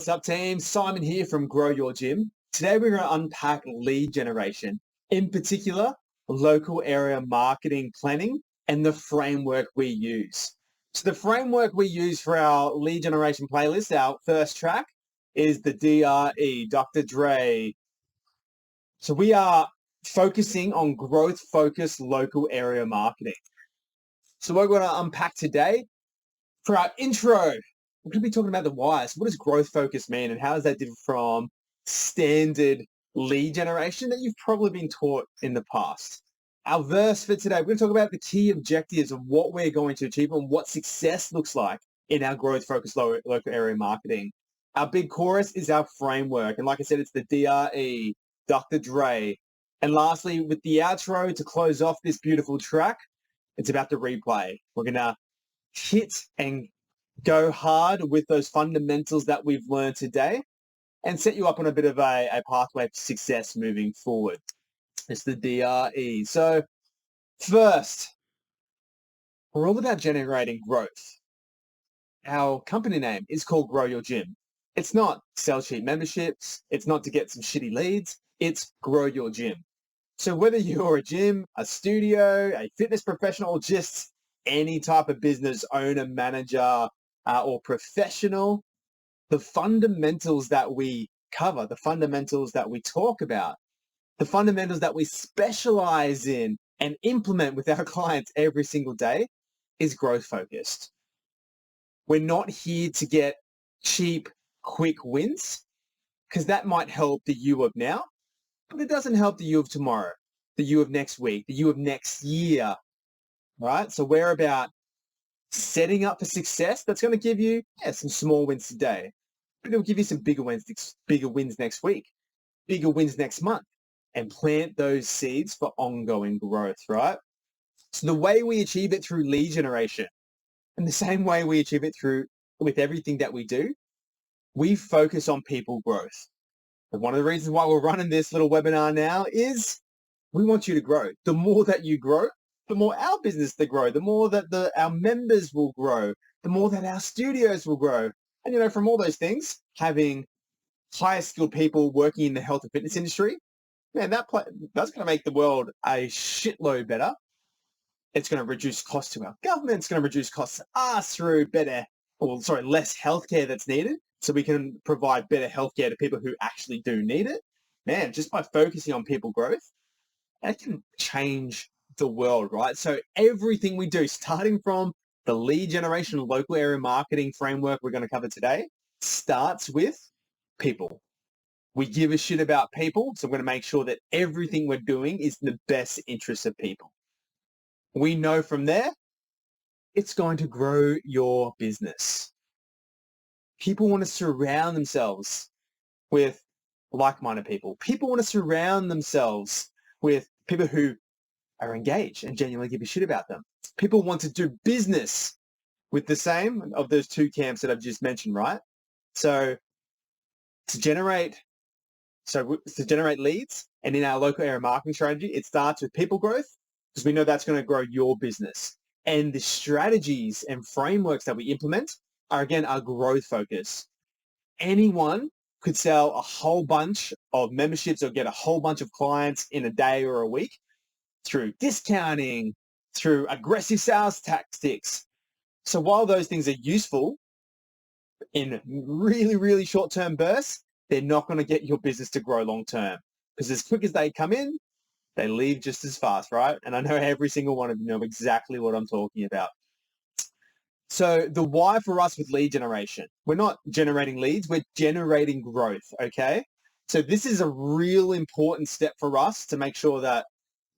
What's up, team? Simon here from Grow Your Gym. Today we're going to unpack lead generation, in particular, local area marketing planning and the framework we use. So the framework we use for our lead generation playlist, our first track, is the DRE, Dr. Dre. So we are focusing on growth-focused local area marketing. So what we're going to unpack today for our intro, we're going to be talking about the why. So what does growth focus mean and how is that different from standard lead generation that you've probably been taught in the past? Our verse for today, we're going to talk about the key objectives of what we're going to achieve and what success looks like in our growth focused local area marketing. Our big chorus is our framework. And like I said, it's the DRE, Dr. Dre. And lastly, with the outro to close off this beautiful track, it's about the replay. We're going to hit and go hard with those fundamentals that we've learned today and set you up on a bit of a pathway to success moving forward. It's the DRE. So first, we're all about generating growth. Our company name is called Grow Your Gym. It's not sell cheap memberships. It's not to get some shitty leads. It's Grow Your Gym. So whether you're a gym, a studio, a fitness professional, or just any type of business owner, manager, or professional, the fundamentals that we cover, the fundamentals that we talk about, the fundamentals that we specialize in and implement with our clients every single day is growth focused. We're not here to get cheap, quick wins because that might help the you of now, but it doesn't help the you of tomorrow, the you of next week, the you of next year, right? So we're about setting up for success that's going to give you some small wins today, but it'll give you some bigger wins next week, bigger wins next month, and plant those seeds for ongoing growth, right? So the way we achieve it through lead generation, and the same way we achieve it with everything that we do, we focus on people growth. And one of the reasons why we're running this little webinar now is we want you to grow. The more that you grow, the more our business to grow, the more that our members will grow, the more that our studios will grow. And, from all those things, having higher skilled people working in the health and fitness industry, man, that's going to make the world a shitload better. It's going to reduce costs to our government. It's going to reduce costs to us through less healthcare that's needed. So we can provide better healthcare to people who actually do need it. Man, just by focusing on people growth, that can change the world, right? So everything we do, starting from the lead generation local area marketing framework we're going to cover today, starts with people. We give a shit about people, so we're going to make sure that everything we're doing is in the best interest of people. We know from there, it's going to grow your business. People want to surround themselves with like-minded people. People want to surround themselves with people who are engaged and genuinely give a shit about them. People want to do business with the same of those two camps that I've just mentioned, right? So to generate leads and in our local area marketing strategy, it starts with people growth because we know that's going to grow your business. And the strategies and frameworks that we implement are, again, our growth focus. Anyone could sell a whole bunch of memberships or get a whole bunch of clients in a day or a week through discounting, through aggressive sales tactics. So while those things are useful in really, really short-term bursts, they're not going to get your business to grow long-term because as quick as they come in, they leave just as fast, right? And I know every single one of you know exactly what I'm talking about. So the why for us with lead generation, we're not generating leads, we're generating growth, okay? So this is a real important step for us to make sure that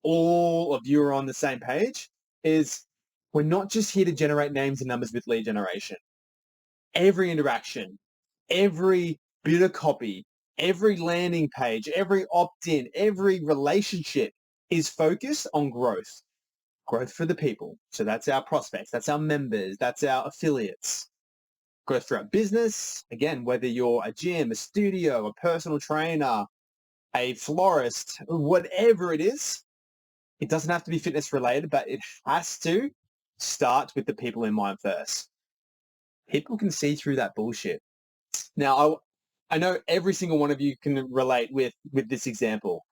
all of you are on the same page, is we're not just here to generate names and numbers with lead generation. Every interaction, every bit of copy, every landing page, every opt-in, every relationship is focused on growth. Growth for the people. So that's our prospects, that's our members, that's our affiliates. Growth for our business, again, whether you're a gym, a studio, a personal trainer, a florist, whatever it is, it doesn't have to be fitness related, but it has to start with the people in mind first. People can see through that bullshit. Now, I know every single one of you can relate with this example.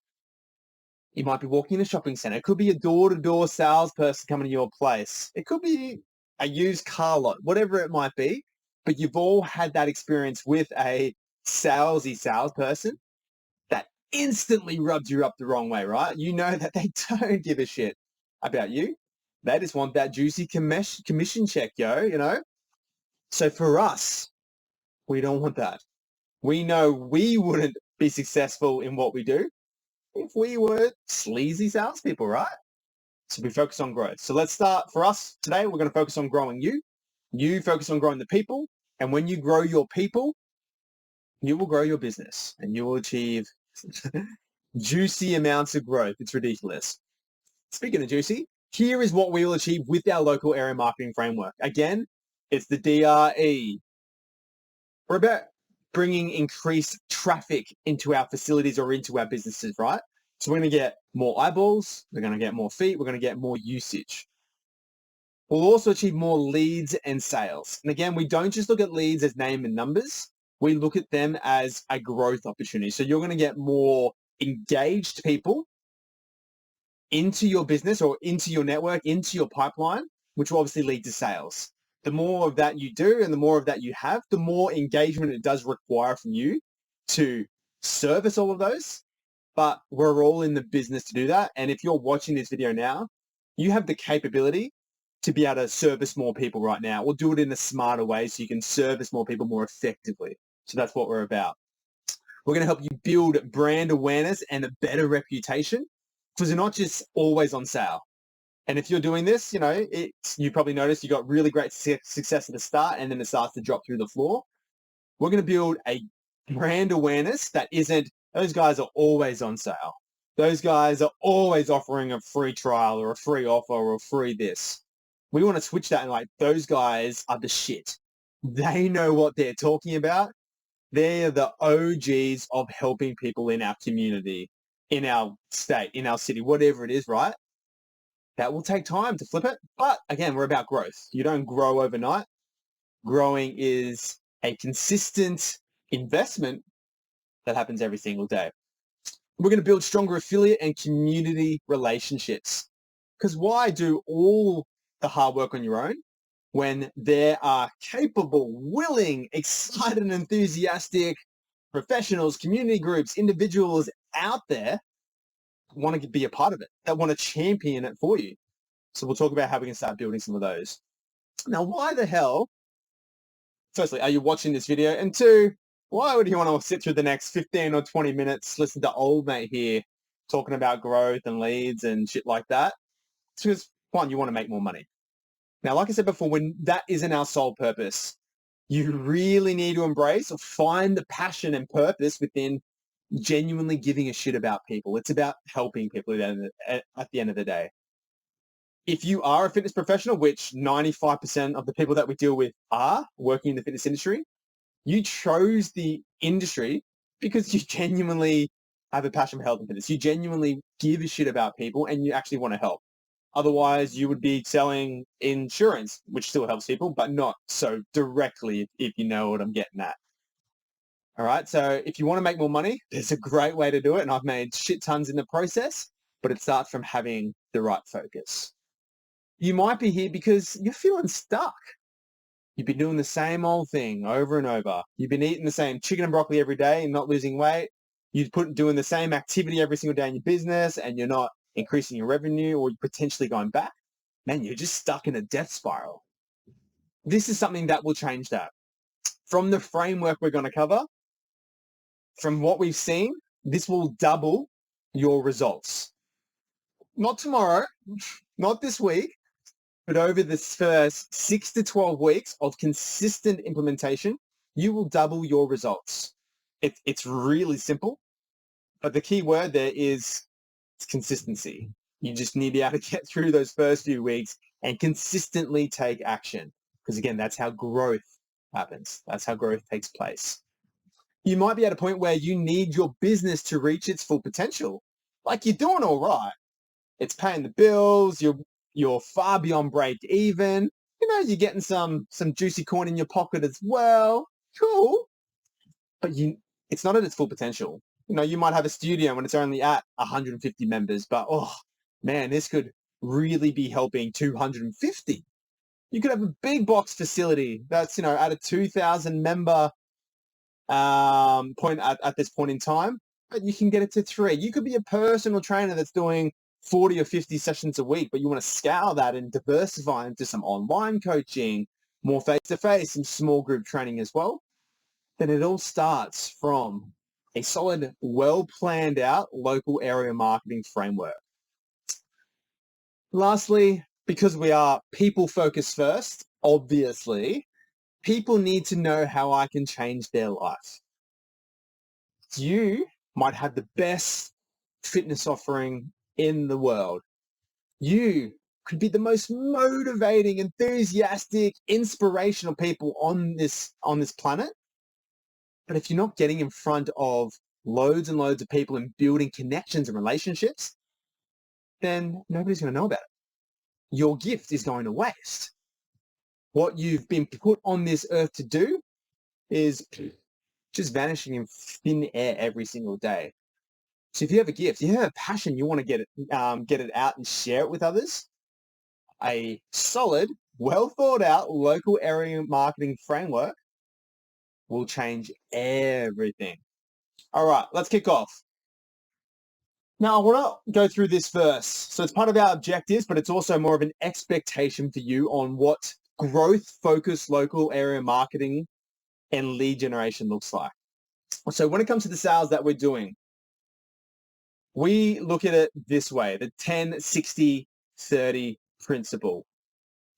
You might be walking in a shopping center. It could be a door-to-door salesperson coming to your place. It could be a used car lot, whatever it might be. But you've all had that experience with a salesy salesperson that instantly rubs you up the wrong way, right? You know that they don't give a shit about you. They just want that juicy commission check, yo. So for us, we don't want that. We know we wouldn't be successful in what we do if we were sleazy salespeople, right? So we focus on growth. So let's start. For us today, we're going to focus on growing you. You focus on growing the people. And when you grow your people, you will grow your business and you will achieve juicy amounts of growth. It's ridiculous. Speaking of juicy, here is what we will achieve with our local area marketing framework. Again, it's the DRE. We're about bringing increased traffic into our facilities or into our businesses, right? So we're going to get more eyeballs, we're going to get more feet, we're going to get more usage. We'll also achieve more leads and sales. And again, we don't just look at leads as name and numbers. We look at them as a growth opportunity. So you're going to get more engaged people into your business or into your network, into your pipeline, which will obviously lead to sales. The more of that you do and the more of that you have, the more engagement it does require from you to service all of those. But we're all in the business to do that. And if you're watching this video now, you have the capability to be able to service more people right now. We'll do it in a smarter way so you can service more people more effectively. So that's what we're about. We're going to help you build brand awareness and a better reputation because you're not just always on sale. And if you're doing this, you probably noticed you got really great success at the start and then it starts to drop through the floor. We're going to build a brand awareness that isn't, those guys are always on sale. Those guys are always offering a free trial or a free offer or a free this. We want to switch that and those guys are the shit. They know what they're talking about. They're the OGs of helping people in our community, in our state, in our city, whatever it is, right? That will take time to flip it. But again, we're about growth. You don't grow overnight. Growing is a consistent investment that happens every single day. We're going to build stronger affiliate and community relationships. Because why do all the hard work on your own when there are capable, willing, excited, and enthusiastic professionals, community groups, individuals out there want to be a part of it, that want to champion it for you? So we'll talk about how we can start building some of those. Now, why the hell, firstly, are you watching this video? And two, why would you want to sit through the next 15 or 20 minutes, listen to old mate here talking about growth and leads and shit like that? It's because, one, you want to make more money. Now, like I said before, when that isn't our sole purpose, you really need to embrace or find the passion and purpose within genuinely giving a shit about people. It's about helping people at the end of the day. If you are a fitness professional, which 95% of the people that we deal with are working in the fitness industry, you chose the industry because you genuinely have a passion for health and fitness. You genuinely give a shit about people and you actually want to help. Otherwise, you would be selling insurance, which still helps people, but not so directly, if you know what I'm getting at. All right. So if you want to make more money, there's a great way to do it. And I've made shit tons in the process, but it starts from having the right focus. You might be here because you're feeling stuck. You've been doing the same old thing over and over. You've been eating the same chicken and broccoli every day and not losing weight. You've doing the same activity every single day in your business and you're not increasing your revenue or potentially going back. Man, you're just stuck in a death spiral. This is something that will change that. From the framework we're going to cover, from what we've seen, this will double your results. Not tomorrow, not this week, but over the first 6 to 12 weeks of consistent implementation, you will double your results. It's really simple, but the key word there is consistency. You just need to be able to get through those first few weeks and consistently take action. Because again, that's how growth happens. That's how growth takes place. You might be at a point where you need your business to reach its full potential. Like you're doing all right. It's paying the bills. You're far beyond break even. You're getting some juicy coin in your pocket as well. Cool. But you it's not at its full potential. You might have a studio when it's only at 150 members, but oh man, this could really be helping 250. You could have a big box facility that's, at a 2,000 member point at this point in time, but you can get it to 3. You could be a personal trainer that's doing 40 or 50 sessions a week, but you want to scale that and diversify into some online coaching, more face-to-face, some small group training as well. Then it all starts from a solid, well planned out local area marketing framework. Lastly, because we are people focused first, obviously, people need to know how I can change their life. You might have the best fitness offering in the world. You could be the most motivating, enthusiastic, inspirational people on this planet. But if you're not getting in front of loads and loads of people and building connections and relationships, then nobody's going to know about it. Your gift is going to waste. What you've been put on this earth to do is just vanishing in thin air every single day. So if you have a gift, you have a passion, you want to get it out and share it with others, a solid, well thought out local area marketing framework will change everything. All right, let's kick off. Now, I want to go through this first. So it's part of our objectives, but it's also more of an expectation for you on what growth-focused local area marketing and lead generation looks like. So when it comes to the sales that we're doing, we look at it this way, the 10-60-30 principle.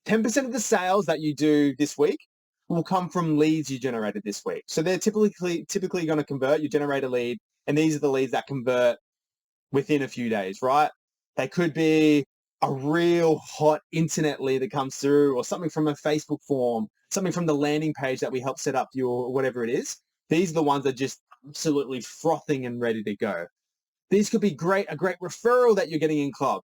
10% of the sales that you do this week will come from leads you generated this week. So they're typically going to convert. You generate a lead, and these are the leads that convert within a few days, right? They could be a real hot internet lead that comes through, or something from a Facebook form, something from the landing page that we help set up you, or whatever it is. These are the ones that are just absolutely frothing and ready to go. These could be a great referral that you're getting in club.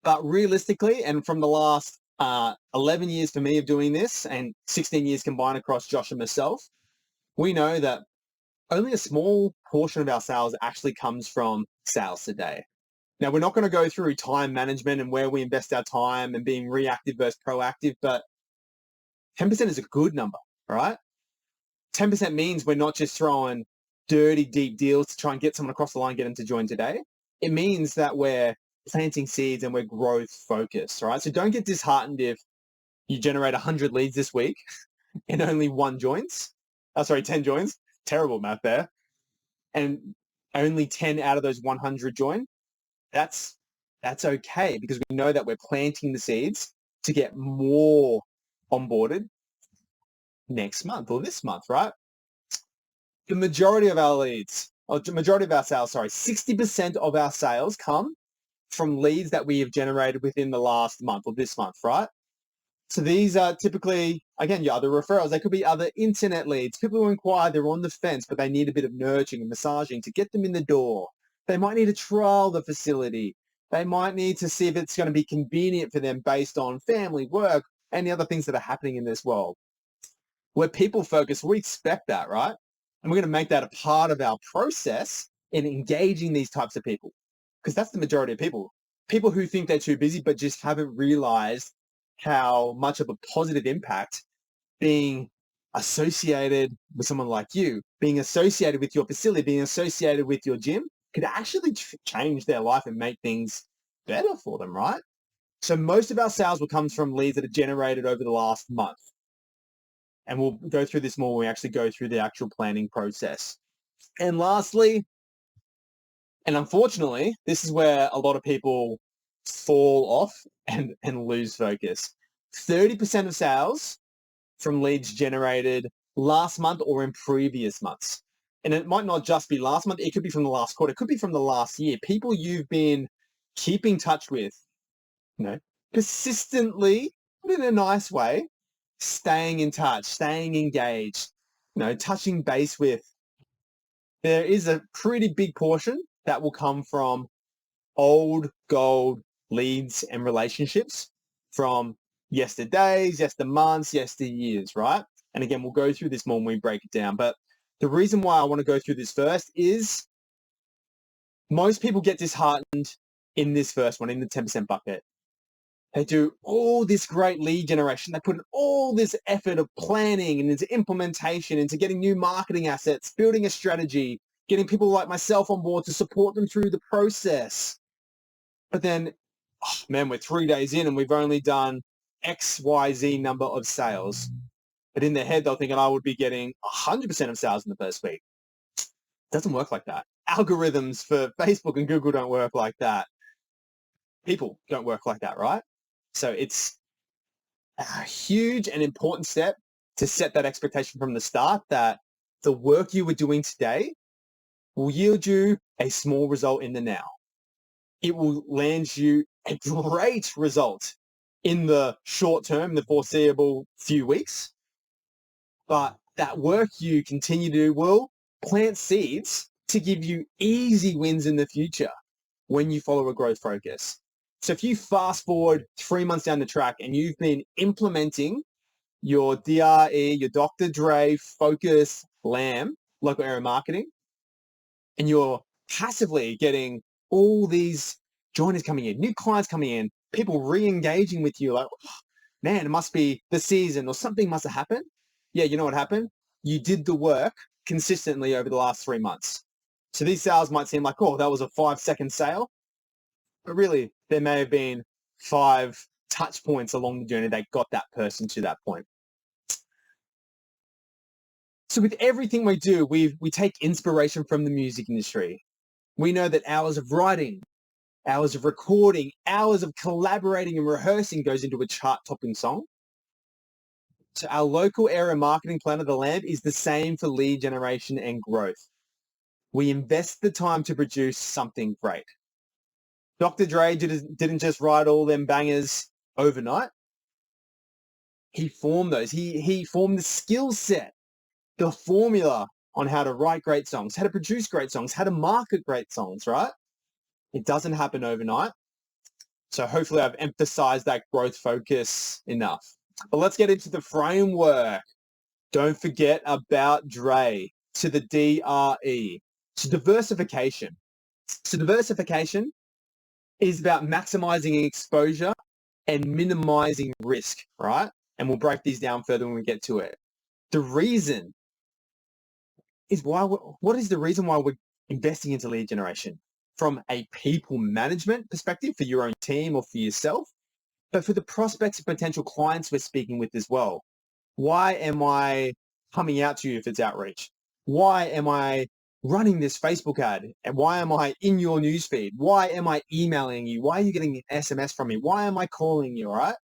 But realistically, and from the last 11 years for me of doing this, and 16 years combined across Josh and myself, we know that only a small portion of our sales actually comes from sales today. Now, we're not going to go through time management and where we invest our time and being reactive versus proactive, but 10% is a good number, right? 10% means we're not just throwing dirty, deep deals to try and get someone across the line, get them to join today. It means that we're planting seeds and we're growth focused, right? So don't get disheartened if you generate 100 leads this week and only 10 joins. Terrible math there. And only 10 out of those 100 join. That's okay, because we know that we're planting the seeds to get more onboarded next month or this month, right? The majority of our leads, or the majority of our sales, 60% of our sales come from leads that we have generated within the last month or this month, right? So these are typically, again, your other referrals. They could be other internet leads, people who inquire, they're on the fence, but they need a bit of nurturing and massaging to get them in the door. They might need to trial the facility. They might need to see if it's going to be convenient for them based on family, work, and the other things that are happening in this world. We're people focused. We expect that, right? And we're going to make that a part of our process in engaging these types of people, because that's the majority of people. People who think they're too busy but just haven't realized how much of a positive impact being associated with someone like you, being associated with your facility, being associated with your gym could actually change their life and make things better for them, right? So most of our sales will come from leads that are generated over the last month. And we'll go through this more when we actually go through the actual planning process. And lastly, and unfortunately, this is where a lot of people fall off and lose focus. 30% of sales from leads generated last month or in previous months. And it might not just be last month. It could be from the last quarter. It could be from the last year. People you've been keeping touch with, persistently, but in a nice way, staying in touch, staying engaged, touching base with. There is a pretty big portion that will come from old gold leads and relationships from yesterdays, yestermonths, yesteryears, right? And again, we'll go through this more when we break it down. But The reason why I want to go through this first is most people get disheartened in this first one, in the 10% bucket. They do all this great lead generation. They put in all this effort of planning and into implementation, into getting new marketing assets, building a strategy, getting people like myself on board to support them through the process. But then, oh man, we're 3 days in and we've only done XYZ number of sales. But in their head, they're thinking I would be getting 100% of sales in the first week. It doesn't work like that. Algorithms for Facebook and Google don't work like that. People don't work like that, right? So it's a huge and important step to set that expectation from the start that the work you were doing today will yield you a small result in the now. It will land you a great result in the short term, the foreseeable few weeks. But that work you continue to do will plant seeds to give you easy wins in the future when you follow a growth focus. So if you fast forward 3 months down the track and you've been implementing your DRE, your Dr. Dre Focus LAM, local area marketing, and you're passively getting all these joiners coming in, new clients coming in, people re-engaging with you like, oh, man, it must be the season or something must have happened. Yeah, you know what happened? You did the work consistently over the last 3 months. So these sales might seem like, oh, that was a 5-second sale. But really, there may have been 5 touch points along the journey that got that person to that point. So with everything we do, we take inspiration from the music industry. We know that hours of writing, hours of recording, hours of collaborating and rehearsing goes into a chart-topping song. So our local area marketing plan of the LAMP is the same for lead generation and growth. We invest the time to produce something great. Dr. Dre didn't just write all them bangers overnight. He formed those. He formed the skill set, the formula on how to write great songs, how to produce great songs, how to market great songs, right? It doesn't happen overnight. So hopefully I've emphasized that growth focus enough. But let's get into the framework. Don't forget about Dre, to the DRE, to diversification. So diversification is about maximizing exposure and minimizing risk, right? And we'll break these down further when we get to it. The reason is what is the reason why we're investing into lead generation? From a people management perspective for your own team or for yourself, but for the prospects and potential clients we're speaking with as well. Why am I coming out to you if it's outreach? Why am I running this Facebook ad? And why am I in your newsfeed? Why am I emailing you? Why are you getting an SMS from me? Why am I calling you, all right?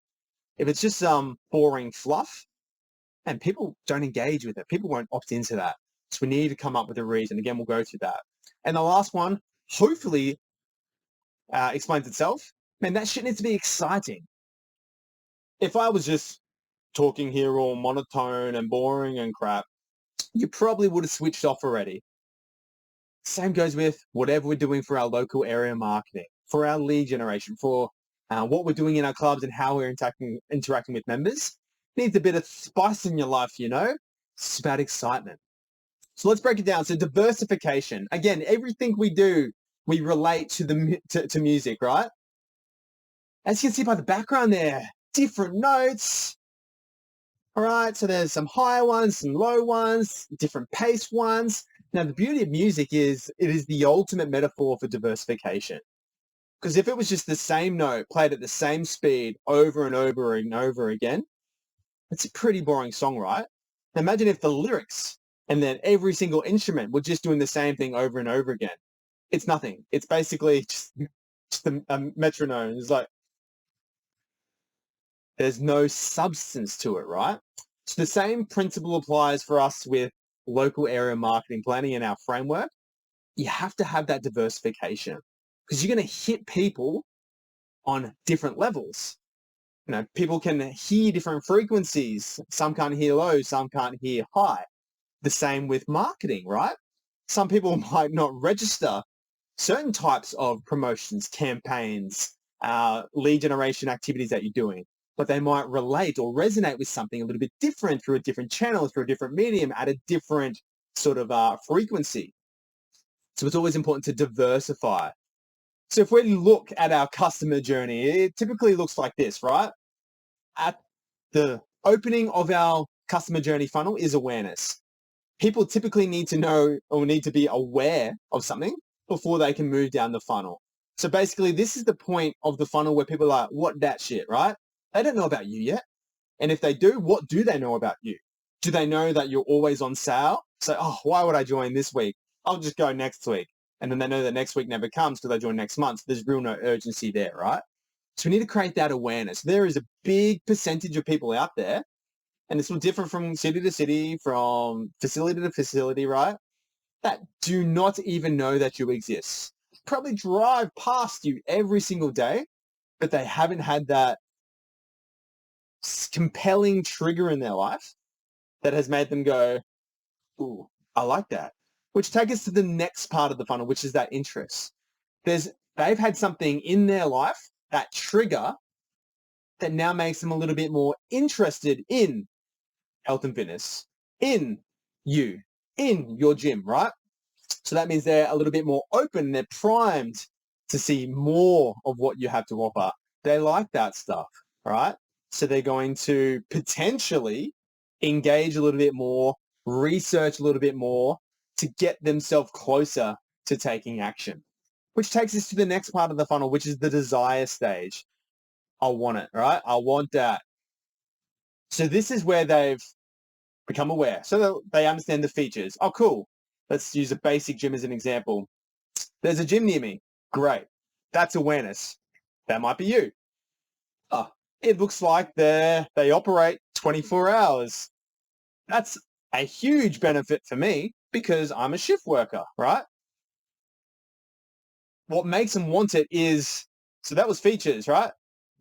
If it's just some boring fluff, and people don't engage with it, people won't opt into that. So we need to come up with a reason. Again, we'll go through that. And the last one, hopefully explains itself. Man, that shit needs to be exciting. If I was just talking here all monotone and boring and crap, you probably would have switched off already. Same goes with whatever we're doing for our local area marketing, for our lead generation, for what we're doing in our clubs and how we're interacting with members. Needs a bit of spice in your life, you know? It's about excitement. So let's break it down. So diversification. Again, everything we do, we relate to music, right? As you can see by the background there, different notes. All right, so there's some high ones, some low ones, different pace ones. Now, the beauty of music is it is the ultimate metaphor for diversification. Because if it was just the same note played at the same speed over and over and over again, it's a pretty boring song, right? Imagine if the lyrics and then every single instrument were just doing the same thing over and over again. It's nothing. It's basically just a metronome. It's like, there's no substance to it, right? So the same principle applies for us with local area marketing planning in our framework. You have to have that diversification because you're going to hit people on different levels. You know, people can hear different frequencies. Some can't hear low, some can't hear high. The same with marketing, right? Some people might not register certain types of promotions, campaigns, lead generation activities that you're doing, but they might relate or resonate with something a little bit different through a different channel, through a different medium, at a different sort of frequency. So it's always important to diversify. So if we look at our customer journey, it typically looks like this, right? At the opening of our customer journey funnel is awareness. People typically need to know or need to be aware of something before they can move down the funnel. So basically, this is the point of the funnel where people are like, what that shit, right? They don't know about you yet. And if they do, what do they know about you? Do they know that you're always on sale? So, oh, why would I join this week? I'll just go next week. And then they know that next week never comes because they join next month. There's real no urgency there, right? So we need to create that awareness. There is a big percentage of people out there, and this will differ from city to city, from facility to facility, right? That do not even know that you exist. Probably drive past you every single day, but they haven't had that compelling trigger in their life that has made them go, ooh, I like that. Which takes us to the next part of the funnel, which is that interest. They've had something in their life, that trigger, that now makes them a little bit more interested in health and fitness, in you, in your gym, right? So that means they're a little bit more open. They're primed to see more of what you have to offer. They like that stuff, right? So they're going to potentially engage a little bit more, research a little bit more to get themselves closer to taking action, which takes us to the next part of the funnel, which is the desire stage. I want it, right? I want that. So this is where they've become aware. So they understand the features. Oh, cool. Let's use a basic gym as an example. There's a gym near me. Great. That's awareness. That might be you. Oh, it looks like they operate 24 hours. That's a huge benefit for me because I'm a shift worker, right? What makes them want it is, so that was features, right?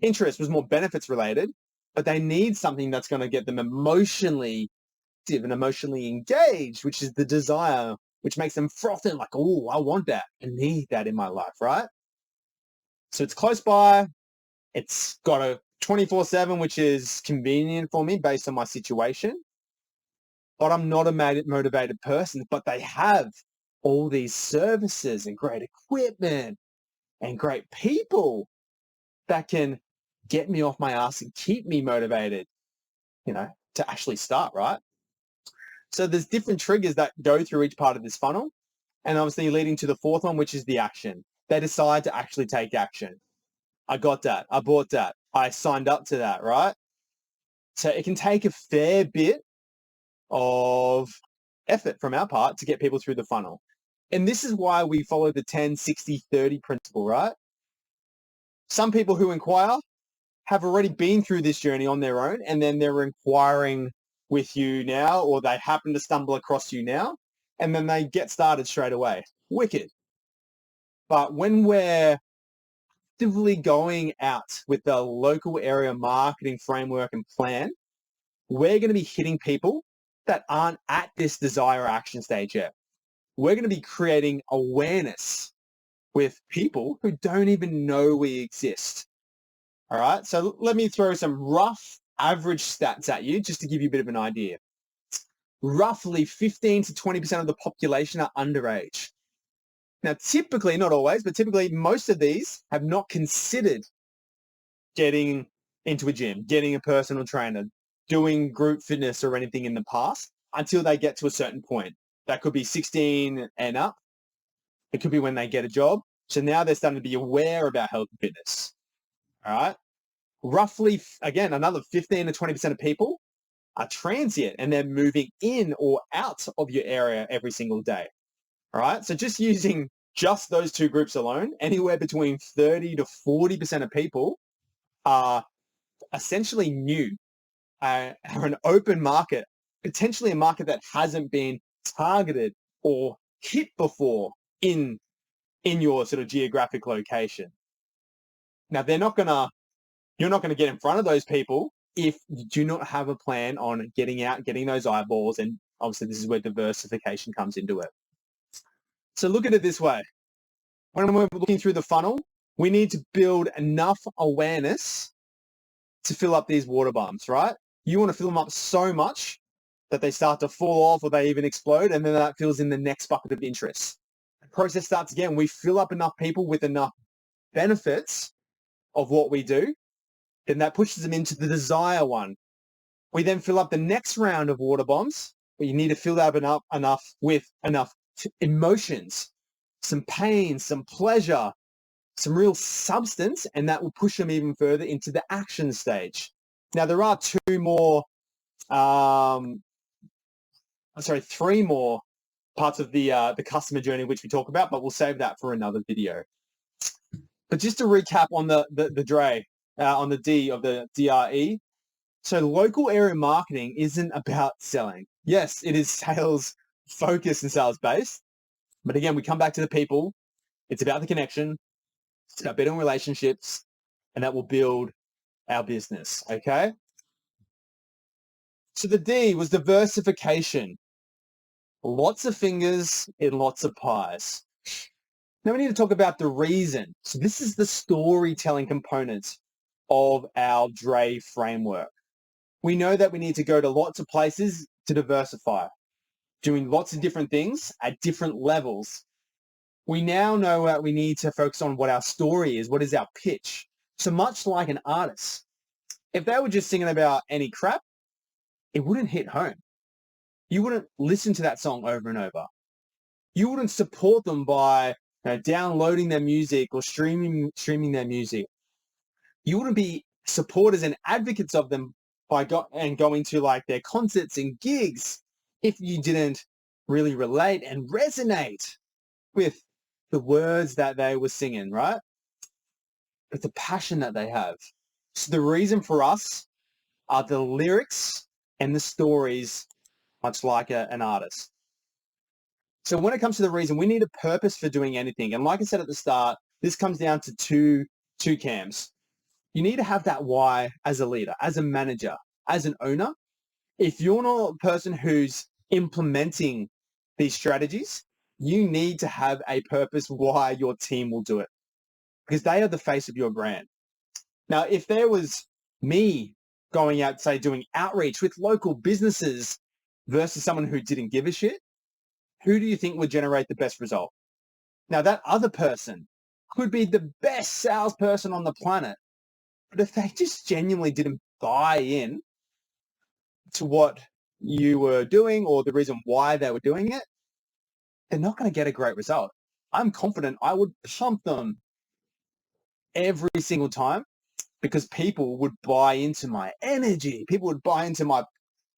Interest was more benefits related, but they need something that's going to get them emotionally active and emotionally engaged, which is the desire, which makes them frothing like, oh, I want that. I need that in my life, right? So it's close by. It's got a 24/7, which is convenient for me based on my situation. But I'm not a motivated person, but they have all these services and great equipment and great people that can get me off my ass and keep me motivated, to actually start, right? So there's different triggers that go through each part of this funnel. And obviously leading to the fourth one, which is the action. They decide to actually take action. I got that. I bought that. I signed up to that, right? So it can take a fair bit of effort from our part to get people through the funnel. And this is why we follow the 10-60-30 principle, right? Some people who inquire have already been through this journey on their own, and then they're inquiring with you now, or they happen to stumble across you now, and then they get started straight away. Wicked. But when we're actively going out with the local area marketing framework and plan, we're going to be hitting people that aren't at this desire action stage yet. We're going to be creating awareness with people who don't even know we exist. All right. So let me throw some rough average stats at you just to give you a bit of an idea. Roughly 15 to 20% of the population are underage. Now, typically, not always, but typically most of these have not considered getting into a gym, getting a personal trainer, doing group fitness or anything in the past until they get to a certain point. That could be 16 and up. It could be when they get a job. So now they're starting to be aware about health and fitness. All right. Roughly, again, another 15 to 20% of people are transient and they're moving in or out of your area every single day. All right. So just using just those two groups alone, anywhere between 30 to 40% of people are essentially new, are an open market, potentially a market that hasn't been targeted or hit before in your sort of geographic location. Now, you're not going to get in front of those people if you do not have a plan on getting out, getting those eyeballs. And obviously this is where diversification comes into it. So look at it this way. When we're looking through the funnel, we need to build enough awareness to fill up these water bumps, right? You want to fill them up so much that they start to fall off or they even explode, and then that fills in the next bucket of interest. The process starts again. We fill up enough people with enough benefits of what we do, then that pushes them into the desire one. We then fill up the next round of water bombs, but you need to fill that enough with enough emotions, some pain, some pleasure, some real substance, and that will push them even further into the action stage. Now, there are three more parts of the customer journey which we talk about, but we'll save that for another video. But just to recap on the DRE, on the D of the DRE, so local area marketing isn't about selling. Yes, it is sales focused and sales based, but again, we come back to the people. It's about the connection. It's about building relationships, and that will build our business, okay? So the D was diversification. Lots of fingers in lots of pies. Now we need to talk about the reason. So this is the storytelling component of our DRE framework. We know that we need to go to lots of places to diversify, doing lots of different things at different levels. We now know that we need to focus on what our story is, what is our pitch. So much like an artist, if they were just singing about any crap, it wouldn't hit home. You wouldn't listen to that song over and over. You wouldn't support them by downloading their music or streaming their music. You wouldn't be supporters and advocates of them by going to like their concerts and gigs if you didn't really relate and resonate with the words that they were singing, right? But the passion that they have. So the reason for us are the lyrics and the stories, much like an artist. So when it comes to the reason, we need a purpose for doing anything. And like I said at the start, this comes down to two camps. You need to have that why as a leader, as a manager, as an owner. If you're not a person who's implementing these strategies, you need to have a purpose why your team will do it, because they are the face of your brand. Now, if there was me going out, say, doing outreach with local businesses versus someone who didn't give a shit, who do you think would generate the best result? Now, that other person could be the best salesperson on the planet, but if they just genuinely didn't buy in to what you were doing or the reason why they were doing it, they're not going to get a great result. I'm confident I would pump them every single time because people would buy into my energy. People would buy into my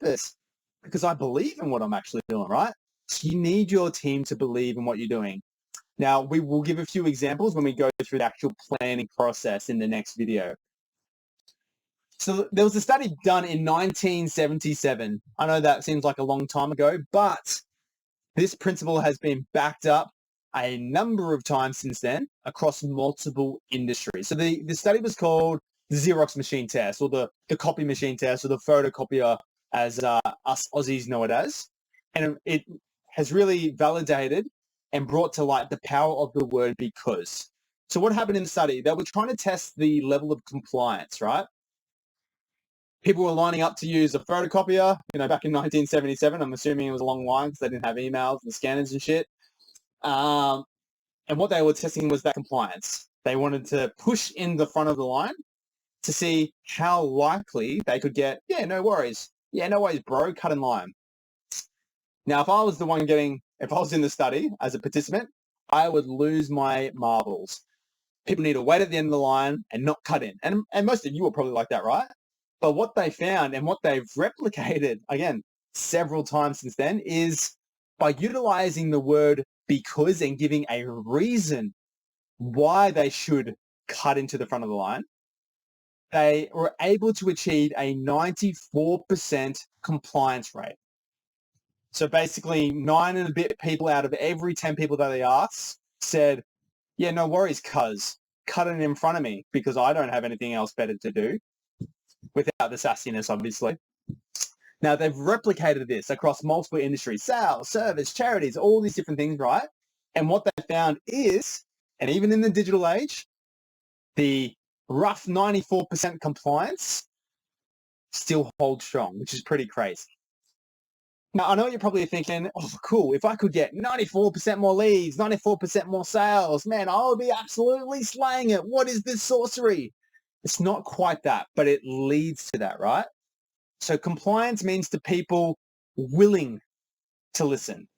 purpose because I believe in what I'm actually doing, right? So you need your team to believe in what you're doing. Now, we will give a few examples when we go through the actual planning process in the next video. So there was a study done in 1977. I know that seems like a long time ago, but this principle has been backed up a number of times since then across multiple industries. So the study was called the Xerox machine test, or the copy machine test, or the photocopier, as us Aussies know it as. And it has really validated and brought to light the power of the word because. So what happened in the study? They were trying to test the level of compliance, right? People were lining up to use a photocopier, back in 1977. I'm assuming it was a long line because they didn't have emails and scanners and shit. And what they were testing was that compliance. They wanted to push in the front of the line to see how likely they could get, yeah, no worries. Yeah, no worries, bro, cut in line. Now, if I was in the study as a participant, I would lose my marbles. People need to wait at the end of the line and not cut in. And most of you are probably like that, right? But what they found and what they've replicated, again, several times since then, is by utilizing the word because and giving a reason why they should cut into the front of the line, they were able to achieve a 94% compliance rate. So basically 9 and a bit people out of every 10 people that they asked said, yeah, no worries, cuz cut it in front of me because I don't have anything else better to do, without the sassiness, obviously. Now, they've replicated this across multiple industries, sales, service, charities, all these different things, right? And what they found is, and even in the digital age, the rough 94% compliance still holds strong, which is pretty crazy. Now, I know you're probably thinking, oh, cool, if I could get 94% more leads, 94% more sales, man, I would be absolutely slaying it. What is this sorcery? It's not quite that, but it leads to that, right? So compliance means to people willing to listen.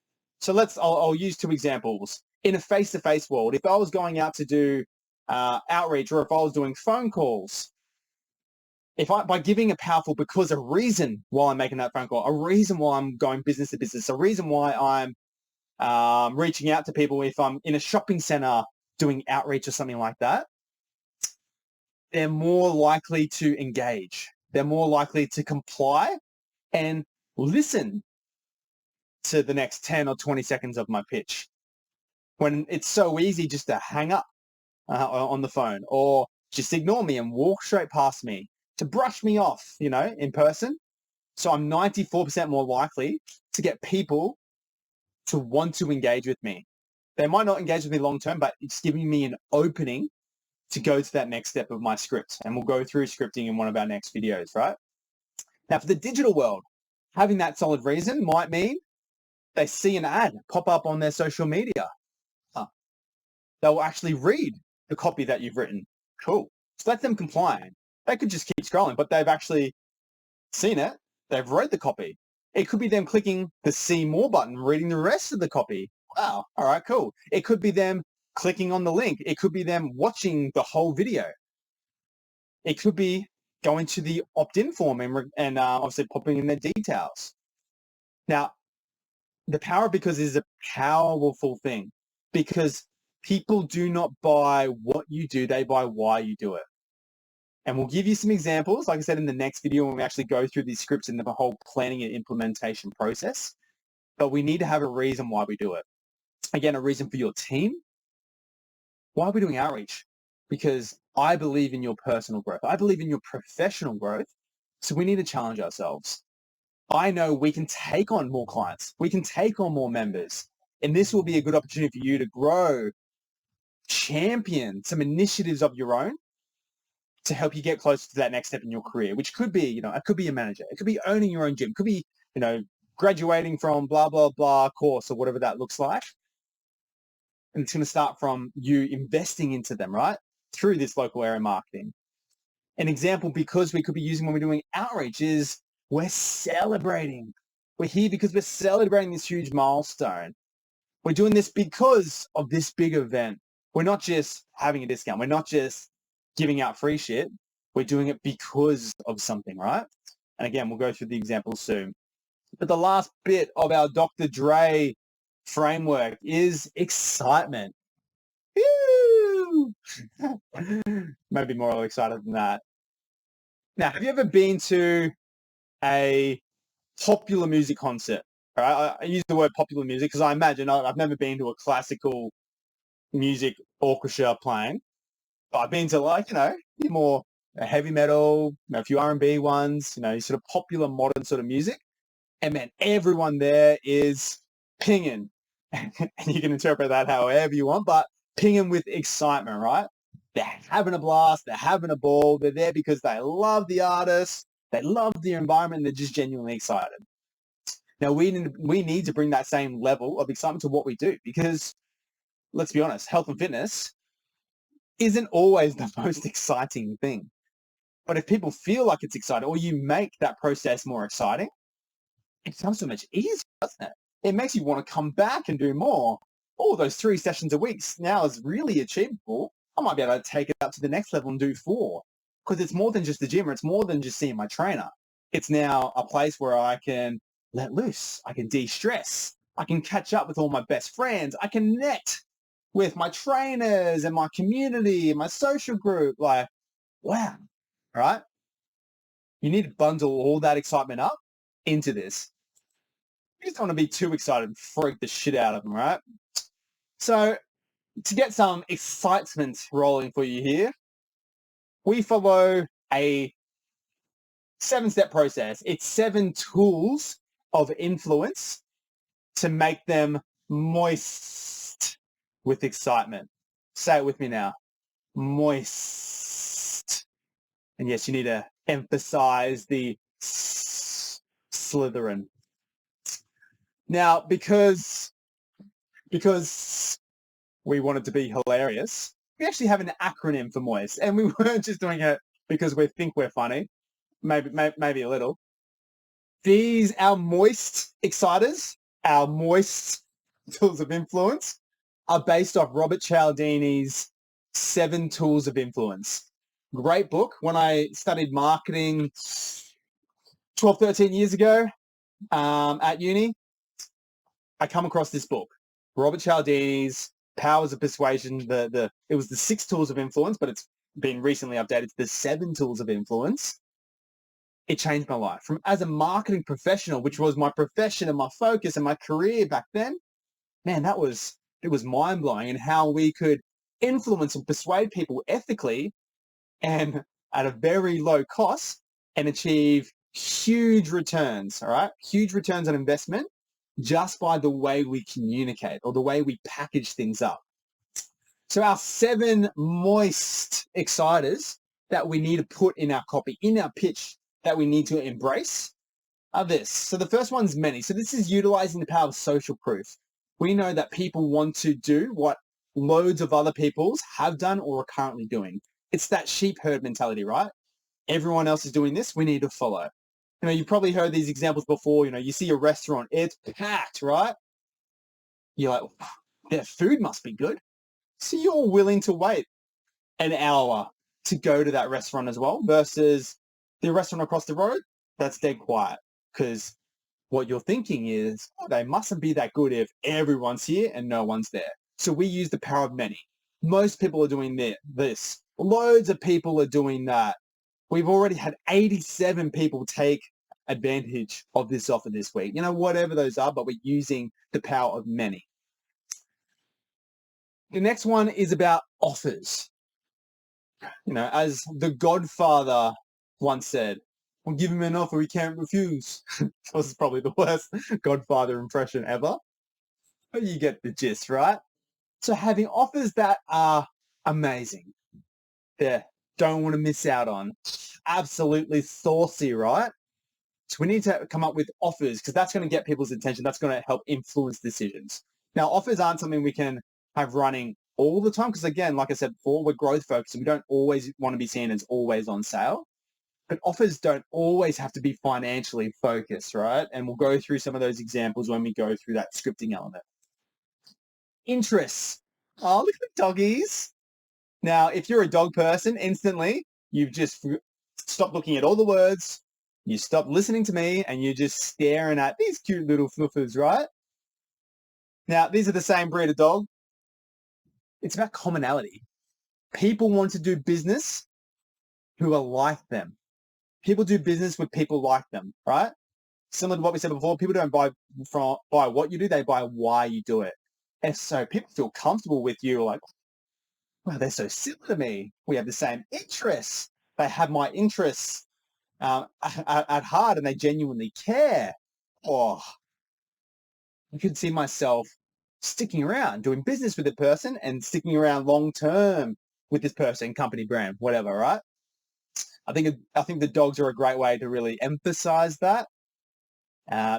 So I'll use two examples. In a face-to-face world, if I was going out to do outreach, or if I was doing phone calls, by giving a powerful because, a reason why I'm making that phone call, a reason why I'm going business to business, a reason why I'm reaching out to people, if I'm in a shopping center doing outreach or something like that, they're more likely to engage. They're more likely to comply and listen to the next 10 or 20 seconds of my pitch, when it's so easy just to hang up on the phone, or just ignore me and walk straight past me, to brush me off, in person. So I'm 94% more likely to get people to want to engage with me. They might not engage with me long term, but it's giving me an opening to go to that next step of my script. And we'll go through scripting in one of our next videos, right? Now, for the digital world, having that solid reason might mean they see an ad pop up on their social media. They'll actually read the copy that you've written. Cool. So let them comply. They could just keep scrolling, but they've actually seen it. They've read the copy. It could be them clicking the see more button, reading the rest of the copy. Wow. All right, cool. It could be them clicking on the link. It could be them watching the whole video. It could be going to the opt-in form and obviously popping in their details. Now, the power of because is a powerful thing, because people do not buy what you do, they buy why you do it. And we'll give you some examples, like I said, in the next video when we actually go through these scripts and the whole planning and implementation process. But we need to have a reason why we do it. Again, a reason for your team. Why are we doing outreach? Because I believe in your personal growth. I believe in your professional growth. So we need to challenge ourselves. I know we can take on more clients. We can take on more members. And this will be a good opportunity for you to grow, champion some initiatives of your own to help you get closer to that next step in your career, which could be, it could be a manager. It could be owning your own gym. It could be, graduating from blah, blah, blah course or whatever that looks like. And it's going to start from you investing into them, right? Through this local area marketing. An example, because we could be using when we're doing outreach, is we're celebrating. We're here because we're celebrating this huge milestone. We're doing this because of this big event. We're not just having a discount. We're not just giving out free shit. We're doing it because of something, right? And again, we'll go through the examples soon. But the last bit of our Dr. Dre framework is excitement. Woo! Maybe more excited than that. Now, have you ever been to a popular music concert? All right, I use the word popular music because I imagine I've never been to a classical music orchestra playing, but I've been to more heavy metal, a few R&B ones, sort of popular modern sort of music. And man, everyone there is pinging. And you can interpret that however you want, but pinging with excitement, right? They're having a blast. They're having a ball. They're there because they love the artist. They love the environment. And they're just genuinely excited. Now, we need to bring that same level of excitement to what we do, because let's be honest, health and fitness isn't always the most exciting thing. But if people feel like it's exciting, or you make that process more exciting, it becomes so much easier, doesn't it? It makes you want to come back and do more. All those 3 sessions a week now is really achievable. I might be able to take it up to the next level and do 4, because it's more than just the gym, or it's more than just seeing my trainer. It's now a place where I can let loose. I can de-stress. I can catch up with all my best friends. I can connect with my trainers and my community and my social group. Like, wow, right? You need to bundle all that excitement up into this. You just don't want to be too excited and freak the shit out of them, right? So to get some excitement rolling for you here, we follow a 7-step process. It's 7 tools of influence to make them moist with excitement. Say it with me now. Moist. And yes, you need to emphasize the Slytherin. Now, because we wanted to be hilarious, we actually have an acronym for moist, and we weren't just doing it because we think we're funny. Maybe a little. Our moist exciters, our moist tools of influence, are based off Robert Cialdini's 7 Tools of Influence. Great book. When I studied marketing 12, 13 years ago at uni, I come across this book, Robert Cialdini's Powers of Persuasion. It was the 6 Tools of Influence, but it's been recently updated to the 7 Tools of Influence. It changed my life. From as a marketing professional, which was my profession and my focus and my career back then, man, it was mind-blowing, and how we could influence and persuade people ethically and at a very low cost and achieve huge returns, all right? Huge returns on investment just by the way we communicate or the way we package things up. So our 7 moist exciters that we need to put in our copy, in our pitch, that we need to embrace are this. So the first one's many. So this is utilizing the power of social proof. We know that people want to do what loads of other peoples have done or are currently doing. It's that sheep herd mentality, right? Everyone else is doing this. We need to follow. You know, you've probably heard these examples before. You know, you see a restaurant, it's packed, right? You're like, their food must be good. So you're willing to wait an hour to go to that restaurant as well, versus the restaurant across the road, that's dead quiet. Because what you're thinking is, oh, they mustn't be that good if everyone's here and no one's there. So we use the power of many. Most people are doing this. Loads of people are doing that. We've already had 87 people take advantage of this offer this week. You know, whatever those are, but we're using the power of many. The next one is about offers. You know, as the Godfather once said, we'll give him an offer he can't refuse. This is probably the worst Godfather impression ever. But you get the gist, right? So having offers that are amazing, don't want to miss out on. Absolutely saucy, right? So we need to come up with offers, because that's going to get people's attention. That's going to help influence decisions. Now, offers aren't something we can have running all the time, because again, like I said before, we're growth focused and we don't always want to be seen as always on sale. But offers don't always have to be financially focused, right? And we'll go through some of those examples when we go through that scripting element. Interests. Oh, look at the doggies. Now, if you're a dog person, instantly, you've just stopped looking at all the words, you stop listening to me, and you're just staring at these cute little fluffers, right? Now, these are the same breed of dog. It's about commonality. People want to do business who are like them. People do business with people like them, right? Similar to what we said before, people don't buy what you do, they buy why you do it. And so people feel comfortable with you, like, well, they're so similar to me. We have the same interests. They have my interests at heart, and they genuinely care. Oh, I could see myself sticking around, doing business with a person and sticking around long term with this person, company, brand, whatever, right? I think the dogs are a great way to really emphasize that,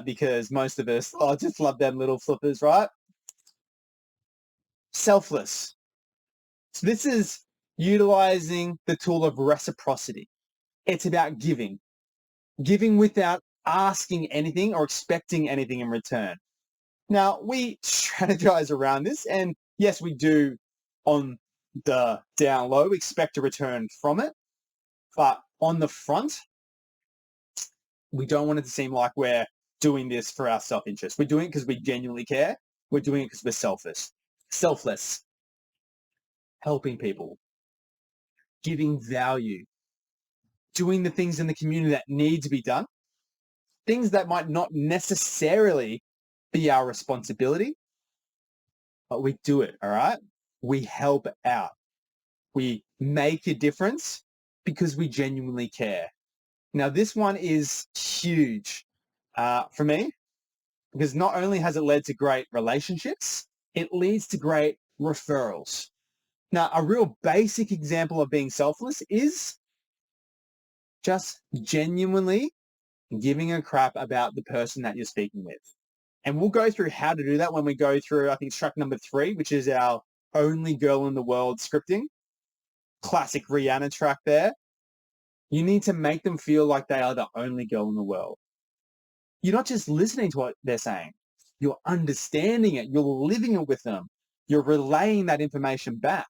because most of us, just love them little flippers, right? Selfless. So this is utilizing the tool of reciprocity. It's about giving without asking anything or expecting anything in return. Now, we strategize around this, and yes, we do on the down low expect a return from it, but on the front, we don't want it to seem like we're doing this for our self-interest. We're doing it because we genuinely care. We're doing it because we're selfless, helping people, giving value, doing the things in the community that need to be done, things that might not necessarily be our responsibility, but we do it, all right? We help out. We make a difference because we genuinely care. Now, this one is huge for me, because not only has it led to great relationships, it leads to great referrals. Now, a real basic example of being selfless is just genuinely giving a crap about the person that you're speaking with. And we'll go through how to do that when we go through, I think, track number 3, which is our Only Girl in the World scripting. Classic Rihanna track there. You need to make them feel like they are the only girl in the world. You're not just listening to what they're saying. You're understanding it. You're living it with them. You're relaying that information back.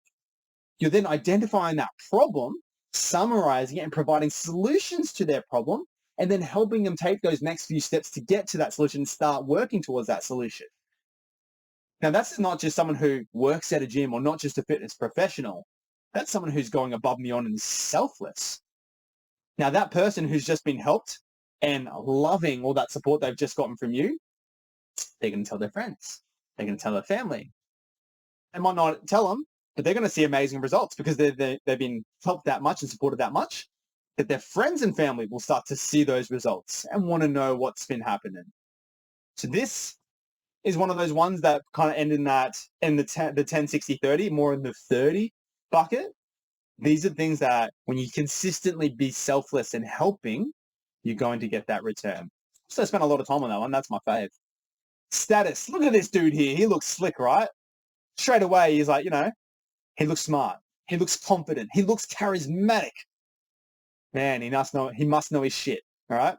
You're then identifying that problem, summarizing it, and providing solutions to their problem, and then helping them take those next few steps to get to that solution and start working towards that solution. Now, that's not just someone who works at a gym or not just a fitness professional. That's someone who's going above and beyond and is selfless. Now, that person who's just been helped and loving all that support they've just gotten from you, they're going to tell their friends. They're going to tell their family. They might not tell them, but they're going to see amazing results because they've been helped that much and supported that much that their friends and family will start to see those results and want to know what's been happening. So this is one of those ones that kind of end in the 10, 60, 30, more in the 30 bucket. These are things that when you consistently be selfless and helping, you're going to get that return. So I spent a lot of time on that one. That's my fave. Status. Look at this dude here. He looks slick, right? Straight away, he's like, he looks smart. He looks confident. He looks charismatic. Man, he must know his shit, all right?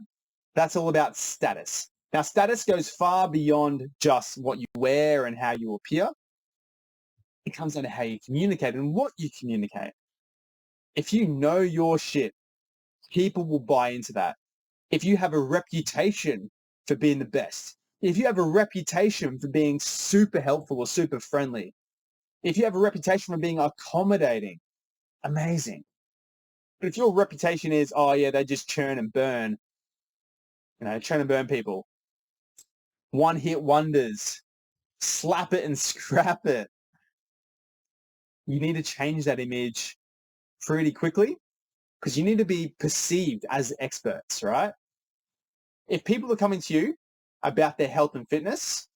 That's all about status. Now, status goes far beyond just what you wear and how you appear. It comes down to how you communicate and what you communicate. If you know your shit, people will buy into that. If you have a reputation for being the best, if you have a reputation for being super helpful or super friendly, if you have a reputation for being accommodating, amazing. But if your reputation is, oh yeah, they just churn and burn, churn and burn people, one-hit wonders, slap it and scrap it, you need to change that image pretty quickly because you need to be perceived as experts, right? If people are coming to you about their health and fitness,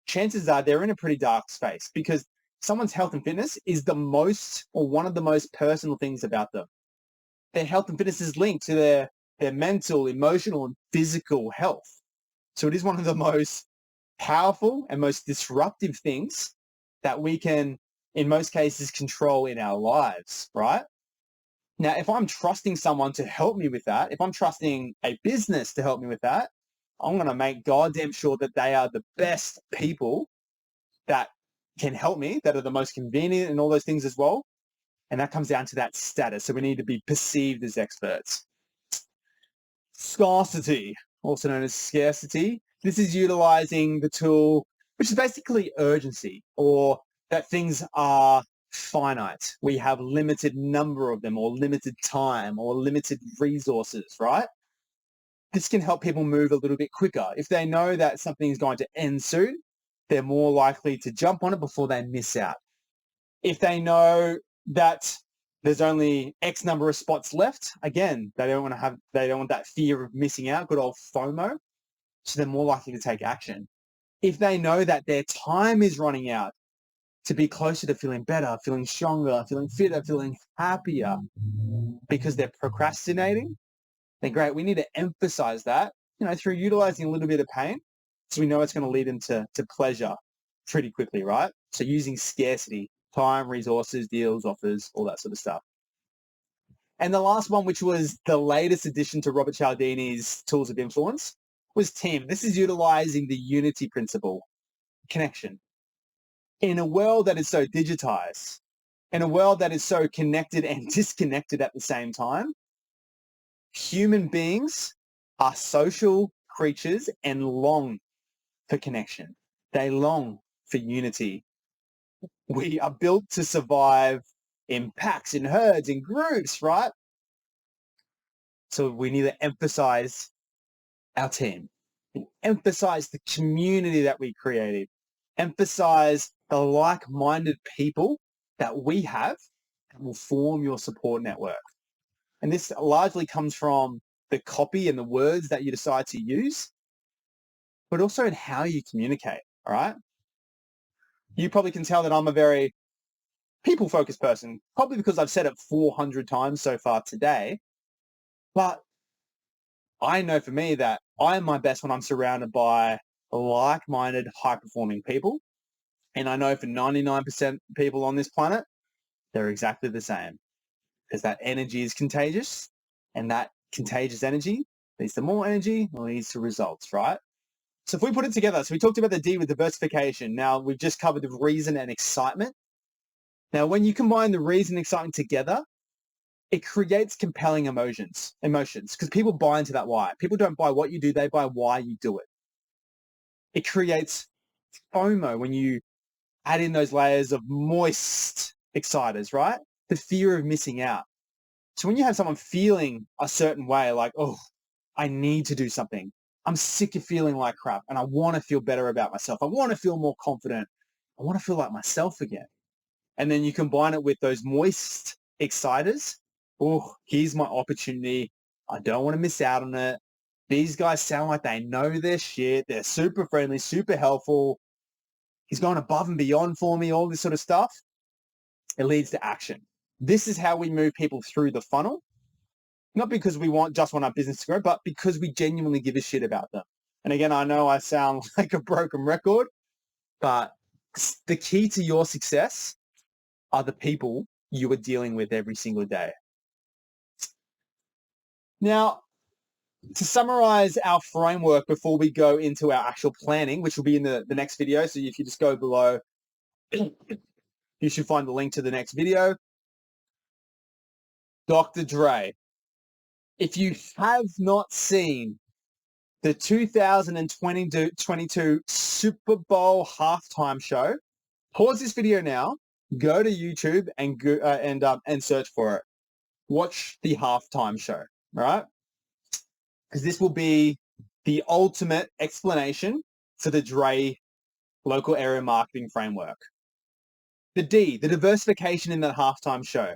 chances are they're in a pretty dark space because someone's health and fitness is the most or one of the most personal things about them. Their health and fitness is linked to their mental, emotional, and physical health. So it is one of the most powerful and most disruptive things that we can, in most cases, control in our lives, right? Now, if I'm trusting someone to help me with that, if I'm trusting a business to help me with that, I'm going to make goddamn sure that they are the best people that can help me, that are the most convenient and all those things as well. And that comes down to that status. So we need to be perceived as experts. Scarcity, also known as scarcity. This is utilizing the tool, which is basically urgency, or that things are finite. We have limited number of them, or limited time, or limited resources, right? This can help people move a little bit quicker. If they know that something is going to end soon, they're more likely to jump on it before they miss out. If they know that there's only X number of spots left, again, they don't want that fear of missing out, good old FOMO. So they're more likely to take action. If they know that their time is running out to be closer to feeling better, feeling stronger, feeling fitter, feeling happier because they're procrastinating, then great. We need to emphasize that, through utilizing a little bit of pain so we know it's going to lead them to pleasure pretty quickly, right? So using scarcity, time, resources, deals, offers, all that sort of stuff. And the last one, which was the latest addition to Robert Cialdini's tools of influence, was team. This is utilizing the unity principle, connection. In a world that is so digitized, in a world that is so connected and disconnected at the same time, human beings are social creatures and long for connection. They long for unity. We are built to survive in packs, in herds, in groups, right? So we need to emphasize our team, emphasize the community that we created, emphasize the like-minded people that we have that will form your support network. And this largely comes from the copy and the words that you decide to use, but also in how you communicate, all right? You probably can tell that I'm a very people-focused person, probably because I've said it 400 times so far today, but I know for me that I am my best when I'm surrounded by like-minded, high-performing people. And I know for 99% people on this planet, they're exactly the same because that energy is contagious, and that contagious energy leads to more energy or leads to results, right? So if we put it together, so we talked about the D with diversification. Now we've just covered the reason and excitement. Now, when you combine the reason and excitement together, it creates compelling emotions, because people buy into that why. People don't buy what you do, they buy why you do it. It creates FOMO when you add in those layers of moist exciters, right? The fear of missing out. So when you have someone feeling a certain way, like, oh, I need to do something. I'm sick of feeling like crap and I want to feel better about myself. I want to feel more confident. I want to feel like myself again. And then you combine it with those moist exciters. Oh, here's my opportunity. I don't want to miss out on it. These guys sound like they know their shit. They're super friendly, super helpful. He's going above and beyond for me, all this sort of stuff. It leads to action. This is how we move people through the funnel. Not because we just want our business to grow, but because we genuinely give a shit about them. And again, I know I sound like a broken record, but the key to your success are the people you are dealing with every single day. Now, to summarize our framework before we go into our actual planning, which will be in the next video. So if you just go below, you should find the link to the next video. Dr. Dre. If you have not seen the 2022 Super Bowl halftime show, pause this video now, go to YouTube and search for it. Watch the halftime show, all right? Because this will be the ultimate explanation for the Dre local area marketing framework. The D, the diversification in that halftime show.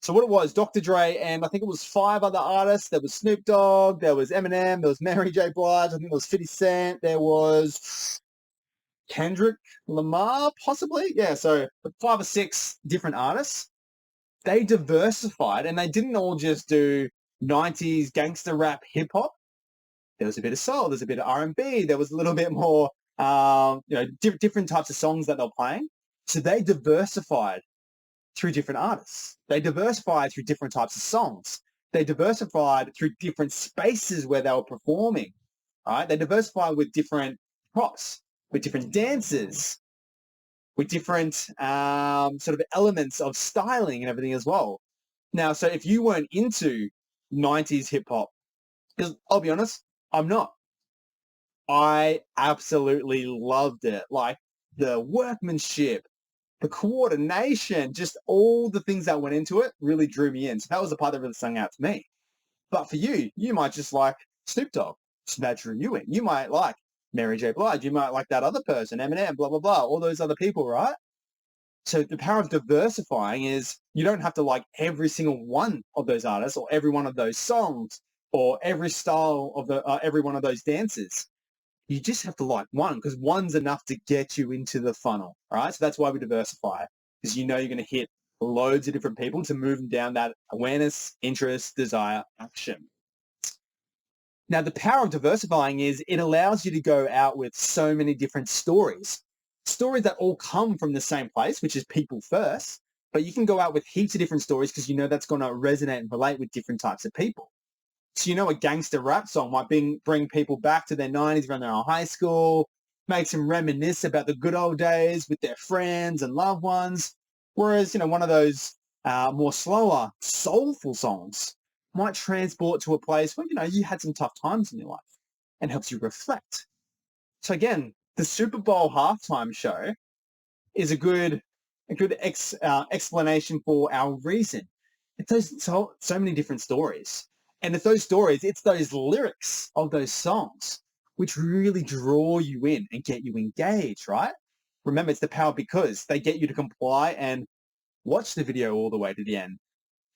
So what it was, Dr. Dre and I think it was 5 other artists. There was Snoop Dogg, there was Eminem, there was Mary J. Blige, I think there was 50 Cent, there was Kendrick Lamar, possibly. Yeah, so 5 or 6 different artists. They diversified and they didn't all just do 90s gangster rap hip hop. There was a bit of soul, there's a bit of R&B, there was a little bit more, different types of songs that they're playing. So they diversified through different artists. They diversified through different types of songs. They diversified through different spaces where they were performing. Right? They diversified with different props, with different dances, with different sort of elements of styling and everything as well. Now, so if you weren't into 90s hip hop, because I'll be honest, I'm not. I absolutely loved it. Like the workmanship, the coordination, just all the things that went into it really drew me in. So that was the part that really sung out to me. But for you, you might just like Snoop Dogg. So that drew you in. You might like Mary J. Blige. You might like that other person, Eminem, blah, blah, blah, all those other people, right? So the power of diversifying is you don't have to like every single one of those artists or every one of those songs or every style of every one of those dances. You just have to like one because one's enough to get you into the funnel. All right. So that's why we diversify, because you know you're going to hit loads of different people to move them down that awareness, interest, desire, action. Now, the power of diversifying is it allows you to go out with so many different stories that all come from the same place, which is people first, but you can go out with heaps of different stories because you know that's going to resonate and relate with different types of people. So you know a gangster rap song might bring people back to their 90s when they're in high school, makes them reminisce about the good old days with their friends and loved ones. Whereas, one of those more slower, soulful songs might transport to a place where, you had some tough times in your life and helps you reflect. So again, the Super Bowl halftime show is a good explanation for our reason. It's so many different stories. And it's those stories, it's those lyrics of those songs which really draw you in and get you engaged, right? Remember, it's the power because they get you to comply and watch the video all the way to the end,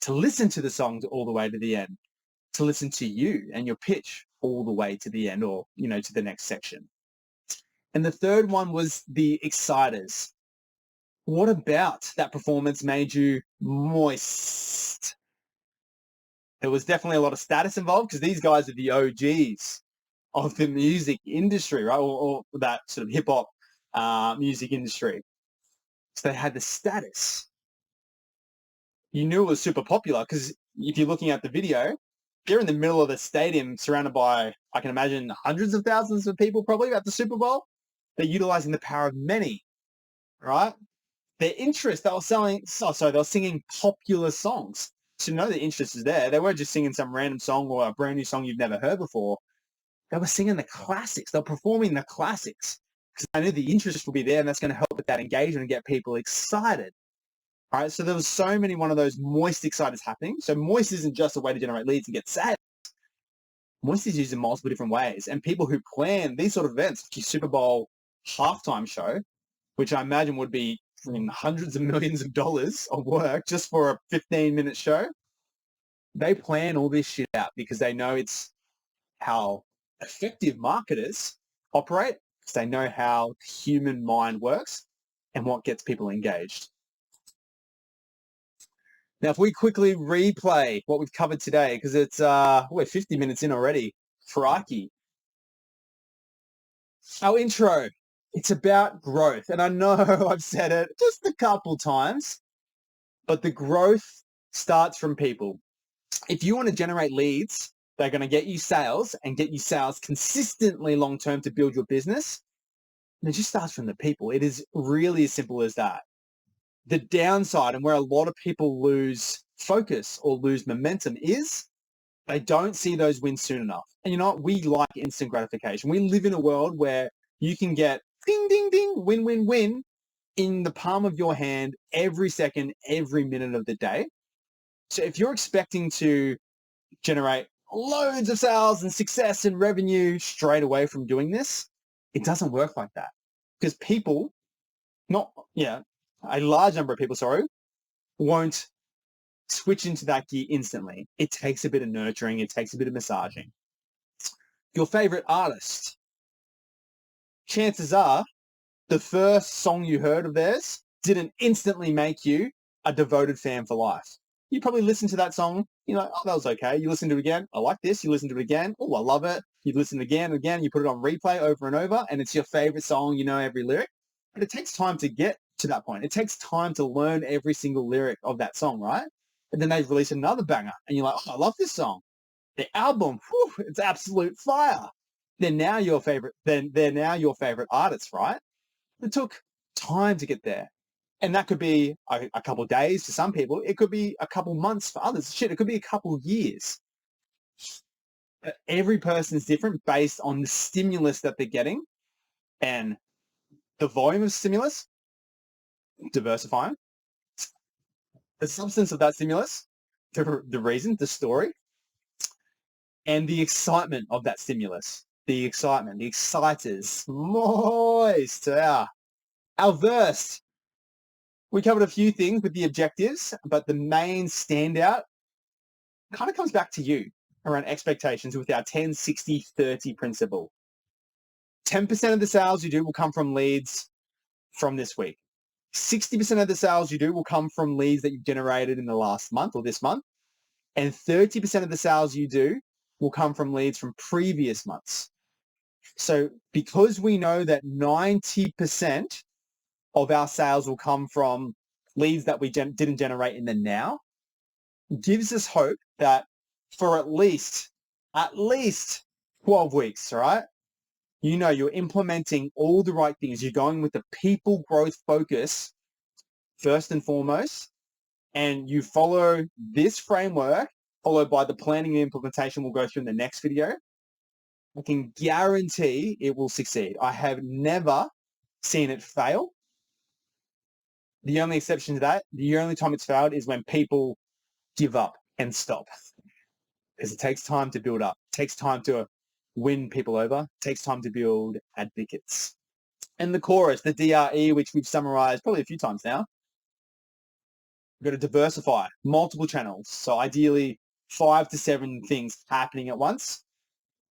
to listen to the songs all the way to the end, to listen to you and your pitch all the way to the end or, to the next section. And the third one was the exciters. What about that performance made you moist? There was definitely a lot of status involved because these guys are the OGs. of the music industry, right? Or that sort of hip hop music industry. So they had the status. You knew it was super popular because if you're looking at the video, they're in the middle of the stadium surrounded by, I can imagine, hundreds of thousands of people probably at the Super Bowl. They're utilizing the power of many, right? Their interest, they were they were singing popular songs. So you know the interest is there. They weren't just singing some random song or a brand new song you've never heard before. They were singing the classics. They were performing the classics because I knew the interest will be there, and that's going to help with that engagement and get people excited. All right, so there was so many one of those moist exciters happening. So moist isn't just a way to generate leads and get sales. Moist is used in multiple different ways. And people who plan these sort of events, like your Super Bowl halftime show, which I imagine would be hundreds of millions of dollars of work just for a 15-minute show, they plan all this shit out because they know it's how effective marketers operate, because they know how the human mind works and what gets people engaged. Now, if we quickly replay what we've covered today, because it's we're 50 minutes in already. Crikey. Our intro, it's about growth. And I know I've said it just a couple times, but the growth starts from people. If you want to generate leads, they're going to get you sales and get you sales consistently long-term to build your business. And it just starts from the people. It is really as simple as that. The downside and where a lot of people lose focus or lose momentum is they don't see those wins soon enough. And you know what? We like instant gratification. We live in a world where you can get ding, ding, ding, win, win, win in the palm of your hand every second, every minute of the day. So if you're expecting to generate loads of sales and success and revenue straight away from doing this, it doesn't work like that. Because people, a large number of people, won't switch into that gear instantly. It takes a bit of nurturing. It takes a bit of massaging. Your favorite artist, chances are the first song you heard of theirs didn't instantly make you a devoted fan for life. You probably listen to that song, you're like, oh, that was okay. You listen to it again, I like this. You listen to it again, oh, I love it. You listen again and again, you put it on replay over and over, and it's your favorite song, you know every lyric. But it takes time to get to that point. It takes time to learn every single lyric of that song, right? And then they release another banger, and you're like, oh, I love this song. The album, whew, it's absolute fire. They're now your favorite artists, right? It took time to get there. And that could be a couple of days for some people. It could be a couple months for others. Shit, it could be a couple of years. But every person is different based on the stimulus that they're getting and the volume of stimulus, diversifying, the substance of that stimulus, the reason, the story, and the excitement of that stimulus. The excitement, the exciters, moist. Our verse. We covered a few things with the objectives, but the main standout kind of comes back to you around expectations with our 10-60-30 principle. 10% of the sales you do will come from leads from this week. 60% of the sales you do will come from leads that you've generated in the last month or this month. And 30% of the sales you do will come from leads from previous months. So because we know that 90% of our sales will come from leads that we didn't generate in the now, gives us hope that for at least 12 weeks, right? You know, you're implementing all the right things. You're going with the people growth focus first and foremost, and you follow this framework, followed by the planning and implementation we'll go through in the next video. I can guarantee it will succeed. I have never seen it fail. The only exception to that, the only time it's failed is when people give up and stop. Because it takes time to build up. It takes time to win people over. It takes time to build advocates. And the chorus, the DRE, which we've summarized probably a few times now. We've got to diversify multiple channels. So ideally 5 to 7 things happening at once.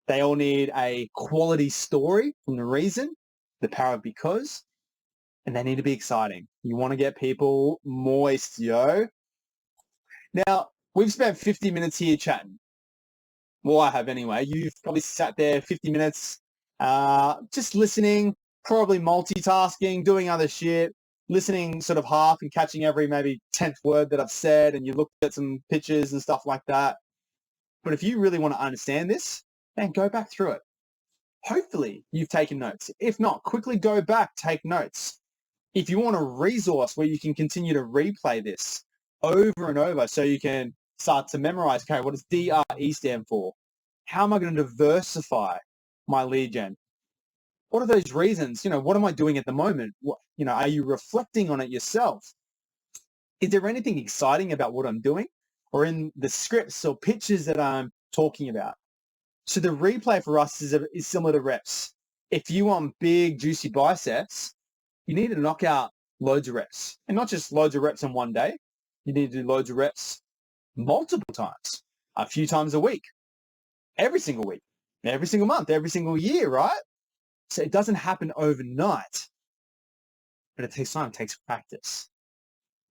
They all need a quality story from the reason, the power of because, and they need to be exciting. You want to get people moist, yo. Now, we've spent 50 minutes here chatting. Well, I have anyway. You've probably sat there 50 minutes just listening, probably multitasking, doing other shit, listening sort of half and catching every maybe 10th word that I've said, and you looked at some pictures and stuff like that. But if you really want to understand this, then go back through it. Hopefully you've taken notes. If not, quickly go back, take notes. If you want a resource where you can continue to replay this over and over so you can start to memorize, okay, what does DRE stand for? How am I going to diversify my lead gen? What are those reasons? What am I doing at the moment? Are you reflecting on it yourself? Is there anything exciting about what I'm doing or in the scripts or pitches that I'm talking about? So the replay for us is similar to reps. If you want big, juicy biceps, you need to knock out loads of reps. And not just loads of reps in one day. You need to do loads of reps multiple times, a few times a week, every single week, every single month, every single year, right? So it doesn't happen overnight, but it takes time, it takes practice.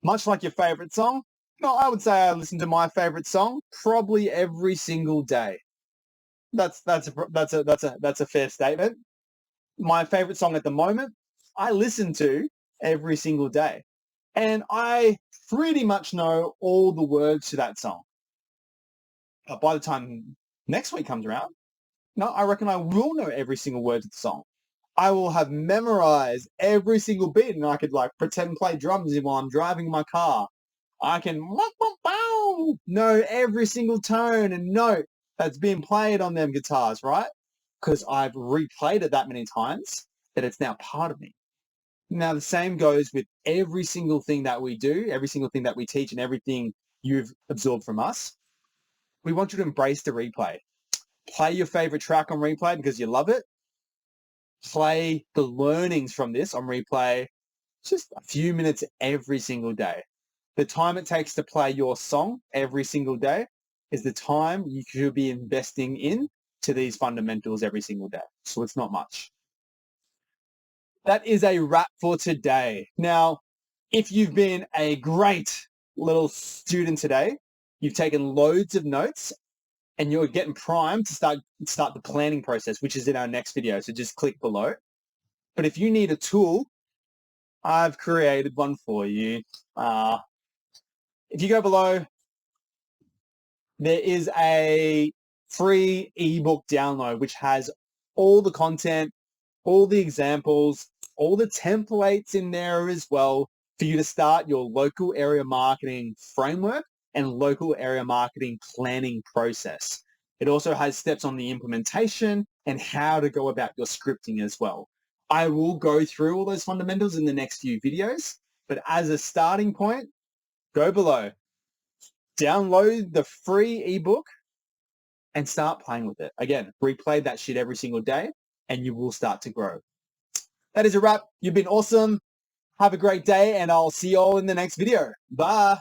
Much like your favorite song, I would say I listen to my favorite song probably every single day. That's a fair statement. My favorite song at the moment, I listen to every single day. And I pretty much know all the words to that song. But by the time next week comes around, I reckon I will know every single word to the song. I will have memorized every single beat, and I could pretend play drums while I'm driving my car. I can know every single tone and note that's being played on them guitars, right? Because I've replayed it that many times that it's now part of me. Now, the same goes with every single thing that we do, every single thing that we teach, and everything you've absorbed from us. We want you to embrace the replay. Play your favorite track on replay because you love it. Play the learnings from this on replay just a few minutes every single day. The time it takes to play your song every single day is the time you should be investing in to these fundamentals every single day. So it's not much. That is a wrap for today. Now, if you've been a great little student today, you've taken loads of notes and you're getting primed to start the planning process, which is in our next video. So just click below. But if you need a tool, I've created one for you. If you go below, there is a free ebook download, which has all the content, all the examples, all the templates in there as well for you to start your local area marketing framework and local area marketing planning process. It also has steps on the implementation and how to go about your scripting as well. I will go through all those fundamentals in the next few videos, but as a starting point, go below, download the free ebook and start playing with it. Again, replay that shit every single day and you will start to grow. That is a wrap. You've been awesome. Have a great day and I'll see you all in the next video. Bye.